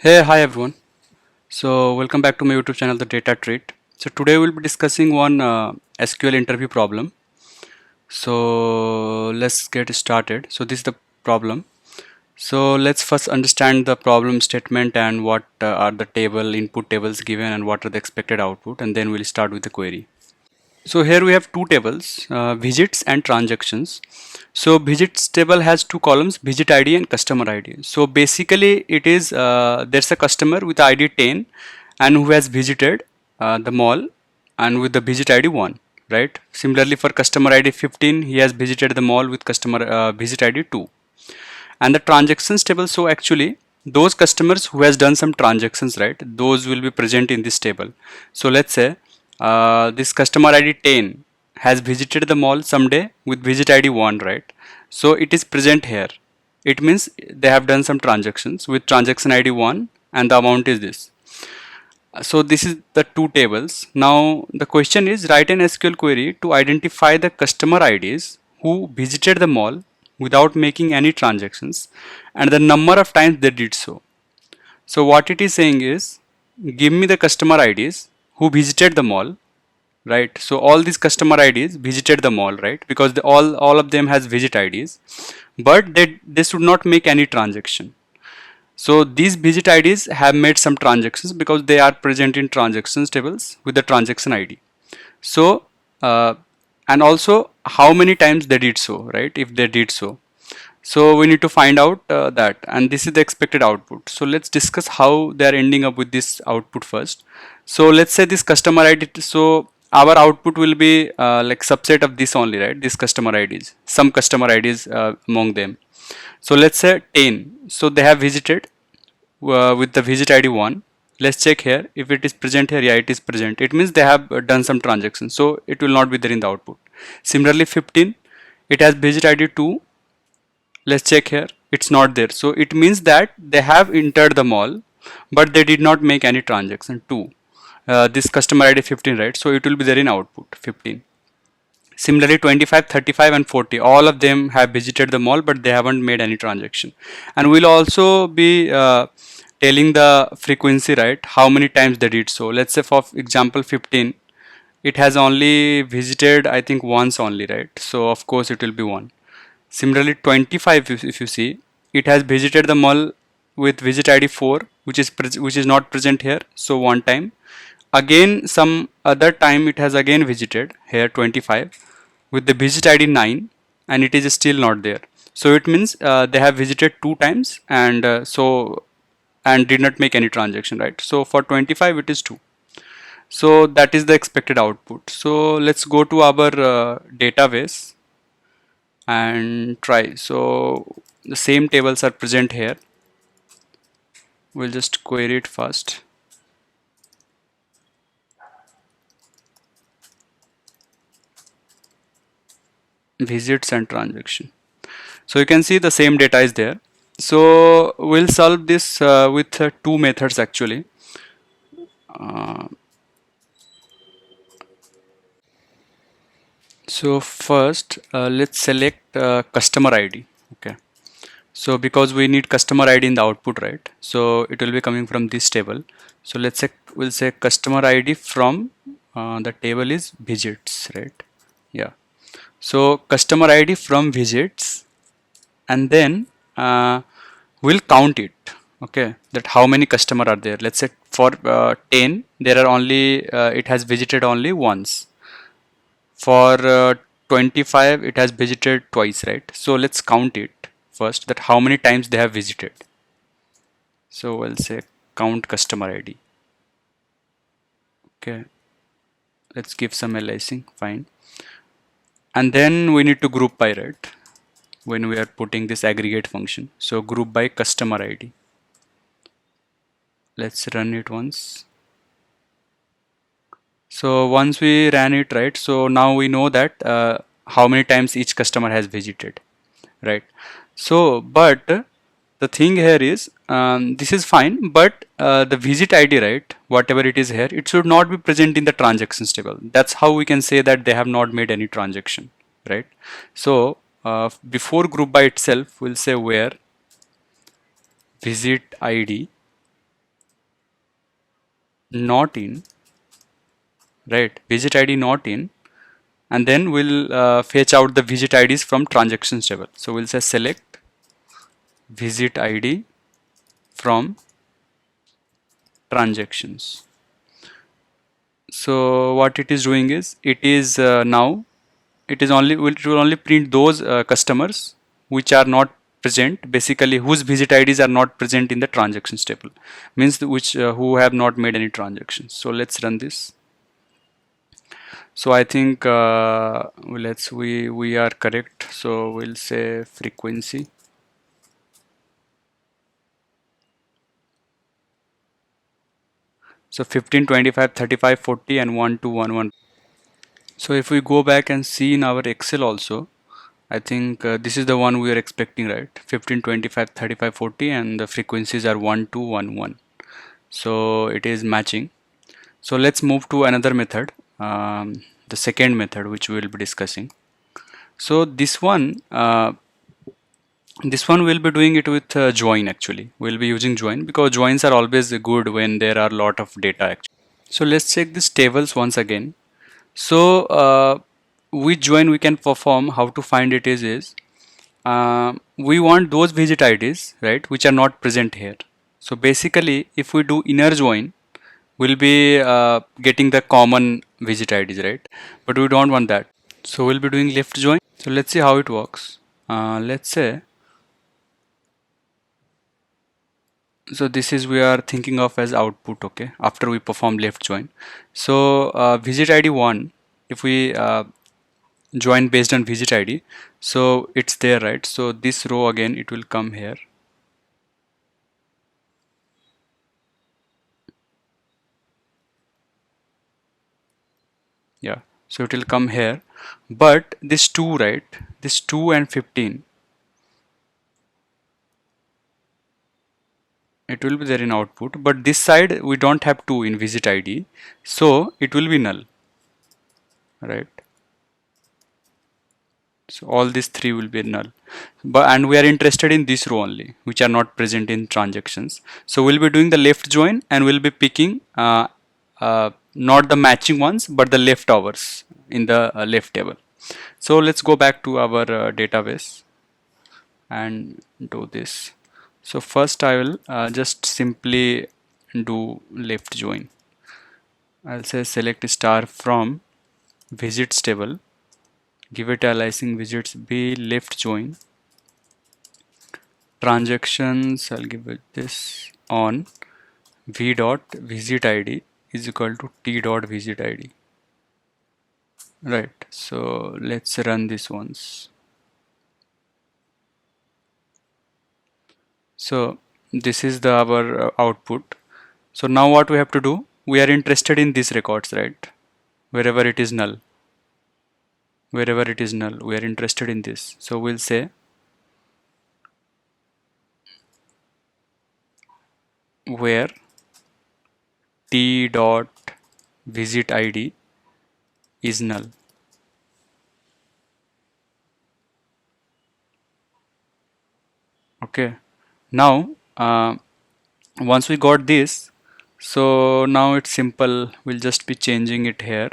Hi everyone. So welcome back to my YouTube channel, The Data Treat. So today we'll be discussing one SQL interview problem. So let's get started. So this is the problem. So let's first understand the problem statement and what are the input tables given and what are the expected output, and then we'll start with the query. So here we have two tables, visits and transactions. So visits table has two columns, visit ID and customer ID. So basically it is there's a customer with ID 10 and who has visited the mall and with the visit ID 1, right? Similarly for customer ID 15, he has visited the mall with customer visit ID 2. And the transactions table, so actually those customers who has done some transactions, right, those will be present in this table. So let's say this customer ID 10 has visited the mall someday with visit ID 1, right? So it is present here. It means they have done some transactions with transaction ID 1 and the amount is this. So this is the two tables. Now the question is, write an SQL query to identify the customer IDs who visited the mall without making any transactions and the number of times they did so. So what it is saying is, give me the customer IDs who visited the mall, right? So all these customer IDs visited the mall, right? Because all of them has visit IDs, but they should not make any transaction. So these visit IDs have made some transactions because they are present in transactions tables with the transaction ID. So and also how many times they did so, right? If they did so. So we need to find out that, and this is the expected output. So let's discuss how they are ending up with this output first. So let's say this customer ID. So our output will be like subset of this only, right? This customer IDs, some customer IDs among them. So let's say 10. So they have visited with the visit ID 1. Let's check here if it is present here. Yeah, it is present. It means they have done some transactions. So it will not be there in the output. Similarly 15, it has visit ID 2. Let's check here. It's not there. So it means that they have entered the mall, but they did not make any transaction 2. This customer ID 15, right? So it will be there in output 15. Similarly 25, 35 and 40, all of them have visited the mall but they haven't made any transaction. And we'll also be telling the frequency, right, how many times they did so. Let's say for example 15, it has only visited I think once only, right? So of course it will be 1. Similarly 25, if you see, it has visited the mall with visit ID 4, which is not present here, so one time. Again some other time it has again visited here 25 with the visit ID 9 and it is still not there. So it means they have visited two times and and did not make any transaction, right? So for 25 it is 2. So that is the expected output. So let's go to our database and try. So the same tables are present here. We'll just query it first. Visits and transaction. So you can see the same data is there. So we'll solve this with two methods actually. Uh, so first let's select customer ID. Okay. So because we need customer ID in the output, right? So it will be coming from this table. So let's say we'll say customer ID from the table is visits, right? Yeah. So customer ID from visits, and then we'll count it. Okay, that how many customer are there. Let's say for 10 there are only it has visited only once. For 25 it has visited twice, right? So let's count it first, that how many times they have visited. So we'll say count customer ID. Okay, let's give some aliasing. Fine. And then we need to group by, right, when we are putting this aggregate function. So group by customer ID. Let's run it once. So once we ran it, right, so now we know that how many times each customer has visited, right? So but the thing here is this is fine, but the visit ID, right, whatever it is here, it should not be present in the transactions table. That's how we can say that they have not made any transaction, right? So before group by itself, we'll say where visit ID not in, right? Visit ID not in, and then we'll fetch out the visit IDs from transactions table. So we'll say select visit ID from transactions. So what it is doing is it is now it will only print those customers which are not present, basically whose visit IDs are not present in the transactions table, means which who have not made any transactions. So let's run this. So I think we are correct. So we'll say frequency. So 15, 25, 35, 40 and 1 to 1, 1. So if we go back and see in our Excel also, I think this is the one we are expecting, right? 15, 25, 35, 40 and the frequencies are 1 to 1, 1. So it is matching. So let's move to another method, the second method which we will be discussing. So this one we'll be doing it with join actually. We'll be using join because joins are always good when there are a lot of data actually. So let's check these tables once again. So which join we can perform, how to find it is we want those visit IDs, right, which are not present here. So basically if we do inner join, we'll be getting the common visit IDs, right? But we don't want that. So we'll be doing left join. So let's see how it works. Let's say, so this is we are thinking of as output, okay, after we perform left join. So visit ID 1, if we join based on visit ID, so it's there, right? So this row again it will come here. Yeah, so it will come here, but this 2, right, this 2 and 15, it will be there in output, but this side we don't have 2 in visit ID, so it will be null, right? So all these 3 will be null, but and we are interested in this row only which are not present in transactions. So we'll be doing the left join and we'll be picking not the matching ones but the leftovers in the left table. So let's go back to our database and do this. So first I will just simply do left join. I'll say select star from visits table, give it aliasing visits be left join, transactions I'll give it this on v dot visit id is equal to t dot visit id, right? So let's run this once. So this is the our output. So now what we have to do, we are interested in these records, right? Wherever it is null, wherever it is null we are interested in this. So we'll say where t dot visit id is null. Okay, now once we got this, so now it's simple, we'll just be changing it here.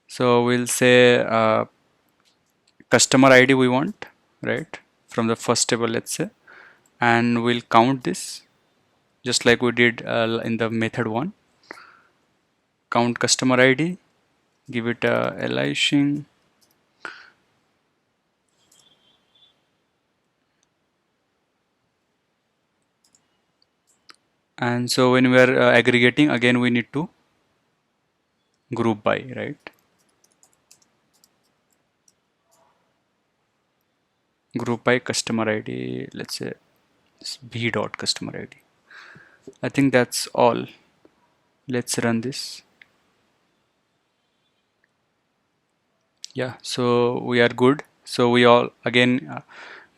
So we'll say customer ID we want, right, from the first table, let's say, and we'll count this just like we did in the method 1. Count customer ID, give it a aliasing, and so when we are aggregating again we need to group by, right? Group by customer ID, let's say b dot customer ID. I think that's all. Let's run this. Yeah, so we are good. So we all again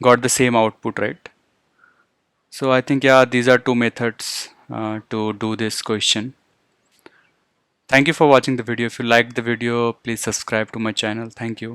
got the same output, right? So I think, yeah, these are two methods to do this question. Thank you for watching the video. If you liked the video, please subscribe to my channel. Thank you.